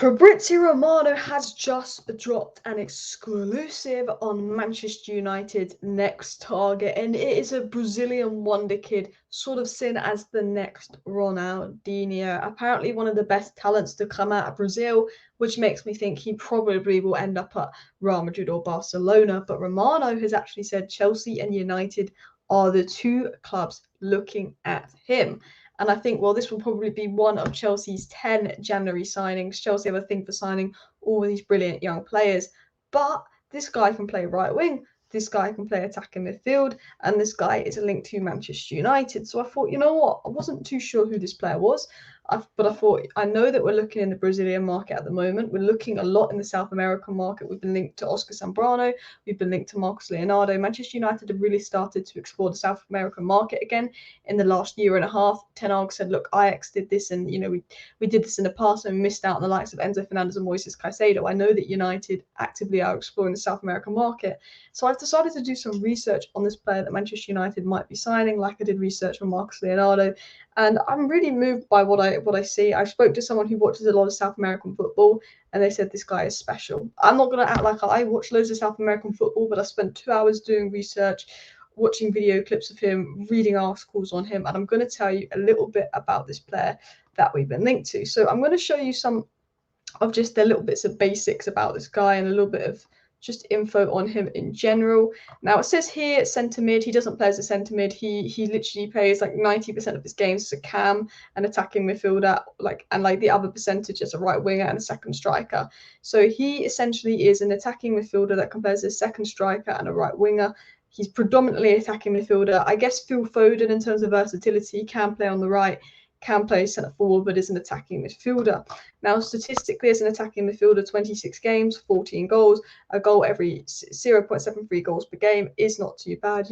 Fabrizio Romano has just dropped an exclusive on Manchester United's next target, and it is a Brazilian wonder kid, sort of seen as the next Ronaldinho. Apparently, one of the best talents to come out of Brazil, which makes me think he probably will end up at Real Madrid or Barcelona. But Romano has actually said Chelsea and United are the two clubs looking at him. And I think, well, this will probably be one of Chelsea's 10 January signings. Chelsea have a thing for signing all these brilliant young players. But this guy can play right wing, this guy can play attacking midfield, and this guy is linked to Manchester United. So I thought, you know what? I wasn't too sure who this player was. But I thought, I know that we're looking in the Brazilian market at the moment. We're looking a lot in the South American market. We've been linked to Oscar Zambrano. We've been linked to Marcos Leonardo. Manchester United have really started to explore the South American market again in the last year and a half. Ten Hag said, look, Ajax did this, and we did this in the past, and we missed out on the likes of Enzo Fernandez and Moises Caicedo. I know that United actively are exploring the South American market, so I've decided to do some research on this player that Manchester United might be signing, like I did research on Marcos Leonardo, and I'm really moved by what I see. I spoke to someone who watches a lot of South American football, and they said this guy is special. I'm not going to act like I watch loads of South American football, but I spent 2 hours doing research, watching video clips of him, reading articles on him, and I'm going to tell you a little bit about this player that we've been linked to. So I'm going to show you some of just the little bits of basics about this guy and a little bit of just info on him in general. Now it says here centre mid. He doesn't play as a centre mid. He literally plays like 90% of his games as a cam, an attacking midfielder, and the other percentage as a right winger and a second striker. So he essentially is an attacking midfielder that can play as a second striker and a right winger. He's predominantly attacking midfielder. I guess Phil Foden, in terms of versatility, can play on the right, can play centre forward, but is an attacking midfielder. Now, statistically, as an attacking midfielder, 26 games, 14 goals, a goal every 0.73 goals per game is not too bad.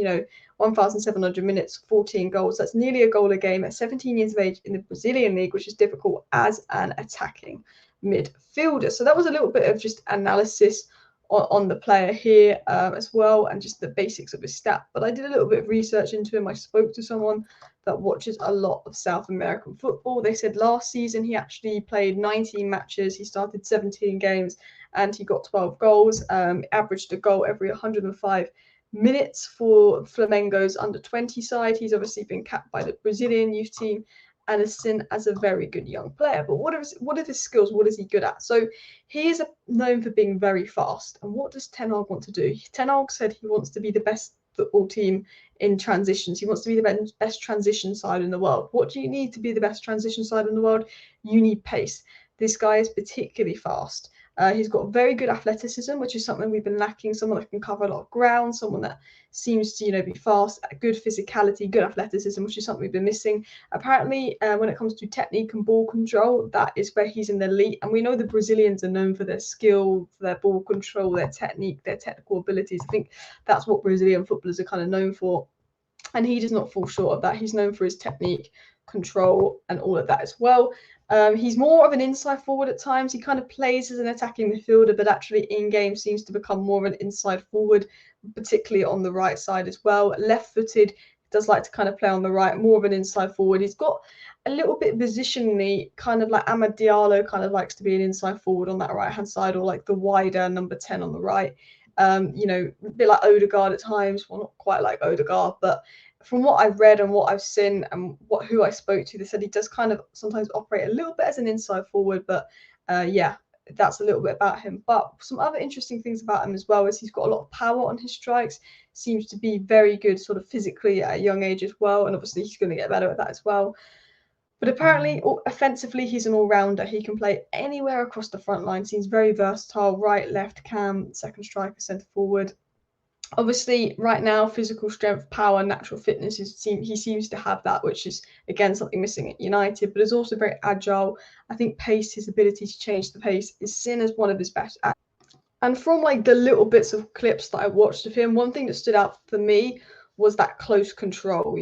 1,700 minutes, 14 goals. That's nearly a goal a game at 17 years of age in the Brazilian league, which is difficult as an attacking midfielder. So that was a little bit of just analysis on the player here as well, and just the basics of his stat. But I did a little bit of research into him. I spoke to someone that watches a lot of South American football. They said last season he actually played 19 matches. He started 17 games and he got 12 goals. Averaged a goal every 105 minutes for Flamengo's under 20 side. He's obviously been capped by the Brazilian youth team and is seen as a very good young player. But what are his skills? What is he good at? So he is known for being very fast. And what does Ten Hag want to do? Ten Hag said he wants to be the best football team in transitions. He wants to be the best transition side in the world. What do you need to be the best transition side in the world? You need pace. This guy is particularly fast. He's got very good athleticism, which is something we've been lacking. Someone that can cover a lot of ground, someone that seems to, be fast, good physicality, good athleticism, which is something we've been missing. Apparently, when it comes to technique and ball control, that is where he's in the elite. And we know the Brazilians are known for their skill, for their ball control, their technique, their technical abilities. I think that's what Brazilian footballers are kind of known for. And he does not fall short of that. He's known for his technique, control, and all of that as well. He's more of an inside forward at times. He kind of plays as an attacking midfielder, but actually in game seems to become more of an inside forward, particularly on the right side as well. Left-footed, does like to kind of play on the right, more of an inside forward. He's got a little bit positionally, kind of like Amad Diallo kind of likes to be an inside forward on that right-hand side, or like the wider number 10 on the right. A bit like Odegaard at times. Well, not quite like Odegaard, but from what I've read and what I've seen and who I spoke to, they said he does kind of sometimes operate a little bit as an inside forward, but that's a little bit about him. But some other interesting things about him as well is he's got a lot of power on his strikes, seems to be very good sort of physically at a young age as well, and obviously he's going to get better at that as well. But apparently, offensively, he's an all-rounder. He can play anywhere across the front line. Seems very versatile, right, left, cam, second striker, centre forward. Obviously, right now, physical strength, power, natural fitness, he seems to have that, which is, again, something missing at United, but is also very agile. I think pace, his ability to change the pace, is seen as one of his best. And from the little bits of clips that I watched of him, one thing that stood out for me was that close control,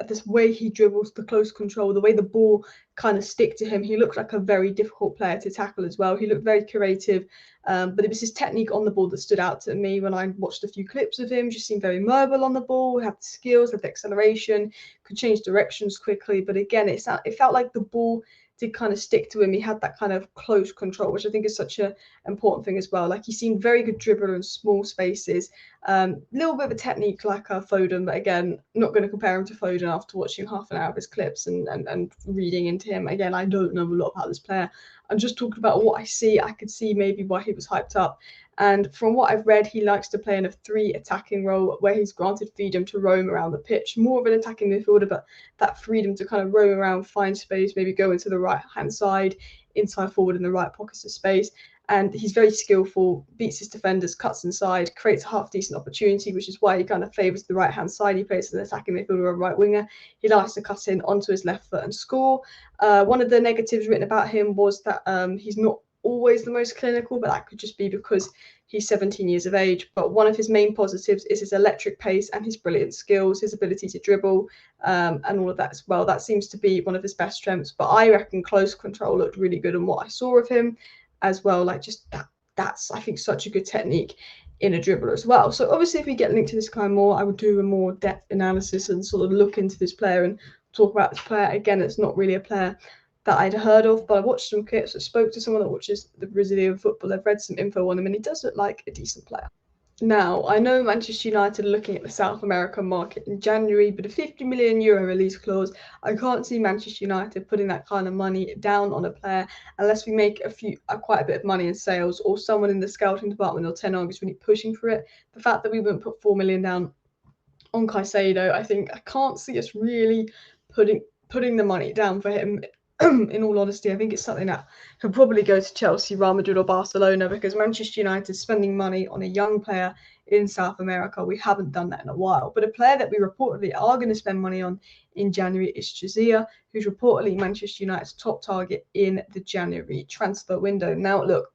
this way he dribbles, the close control, the way the ball kind of stick to him. He looked like a very difficult player to tackle as well. He looked very creative, but it was his technique on the ball that stood out to me when I watched a few clips of him. Just seemed very mobile on the ball, had the skills, had the acceleration, could change directions quickly. But again, it felt like the ball did kind of stick to him. He had that kind of close control, which I think is such an important thing as well. Like, he seemed very good dribbler in small spaces. Little bit of a technique like Foden, but again, not going to compare him to Foden after watching half an hour of his clips and reading into him. Again, I don't know a lot about this player. I'm just talking about what I see. I could see maybe why he was hyped up. And from what I've read, he likes to play in a 3 attacking role where he's granted freedom to roam around the pitch. More of an attacking midfielder, but that freedom to kind of roam around, find space, maybe go into the right-hand side, inside forward in the right pockets of space. And he's very skillful, beats his defenders, cuts inside, creates a half-decent opportunity, which is why he kind of favours the right-hand side. He plays as an attacking midfielder or right winger. He likes to cut in onto his left foot and score. One of the negatives written about him was that he's not always the most clinical, but that could just be because he's 17 years of age. But one of his main positives is his electric pace and his brilliant skills, his ability to dribble, and all of that as well. That seems to be one of his best strengths. But I reckon close control looked really good on what I saw of him as well. Like, just that's, I think, such a good technique in a dribbler as well. So obviously, if we get linked to this guy more, I would do a more depth analysis and sort of look into this player and talk about this player. Again, it's not really a player that I'd heard of, but I watched some clips. I spoke to someone that watches the Brazilian football. I've read some info on him, and he does look like a decent player. Now, I know Manchester United are looking at the South American market in January, but a €50 million release clause, I can't see Manchester United putting that kind of money down on a player unless we make quite a bit of money in sales, or someone in the scouting department or Ten Hag is really pushing for it. The fact that we wouldn't put $4 million down on Caicedo, I can't see us really putting the money down for him. In all honesty, I think it's something that could probably go to Chelsea, Real Madrid or Barcelona, because Manchester United spending money on a young player in South America, we haven't done that in a while. But a player that we reportedly are going to spend money on in January is Sousa, who's reportedly Manchester United's top target in the January transfer window. Now, look,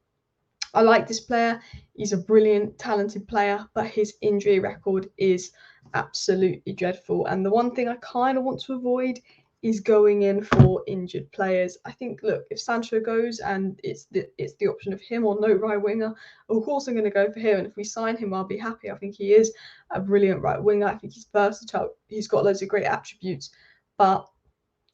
I like this player. He's a brilliant, talented player, but his injury record is absolutely dreadful. And the one thing I kind of want to avoid is going in for injured players. I think, look, if Sancho goes and it's the option of him or no right winger, of course I'm going to go for him. And if we sign him, I'll be happy. I think he is a brilliant right winger. I think he's versatile. He's got loads of great attributes. But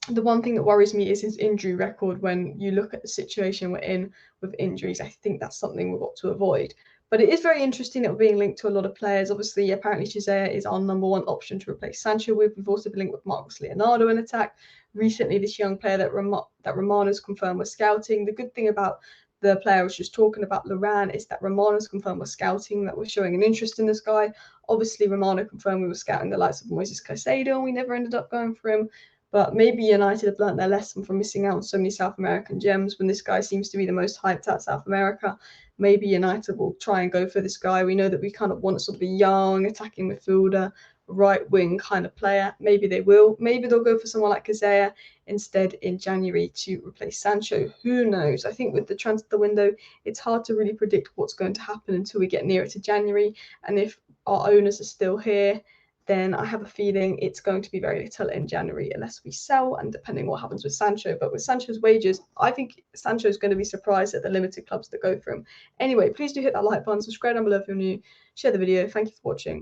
the one thing that worries me is his injury record. When you look at the situation we're in with injuries, I think that's something we've got to avoid. But it is very interesting that we're being linked to a lot of players. Obviously, apparently Sousa is our number one option to replace Sancho with. We've also been linked with Marcos Leonardo in attack. Recently, this young player that Romano's confirmed was scouting. The good thing about the player I was just talking about, Lorran, is that Romano's confirmed was scouting, that we're showing an interest in this guy. Obviously, Romano confirmed we were scouting the likes of Moises Caicedo, and we never ended up going for him. But maybe United have learnt their lesson from missing out on so many South American gems when this guy seems to be the most hyped out South America. Maybe United will try and go for this guy. We know that we kind of want sort of a young attacking midfielder, right wing kind of player. Maybe they will. Maybe they'll go for someone like Caicedo instead in January to replace Sancho. Who knows? I think with the transfer window, it's hard to really predict what's going to happen until we get nearer to January. And if our owners are still here, then I have a feeling it's going to be very little in January unless we sell, and depending what happens with Sancho. But with Sancho's wages, I think Sancho's going to be surprised at the limited clubs that go for him. Anyway, please do hit that like button, subscribe down below if you're new, share the video. Thank you for watching.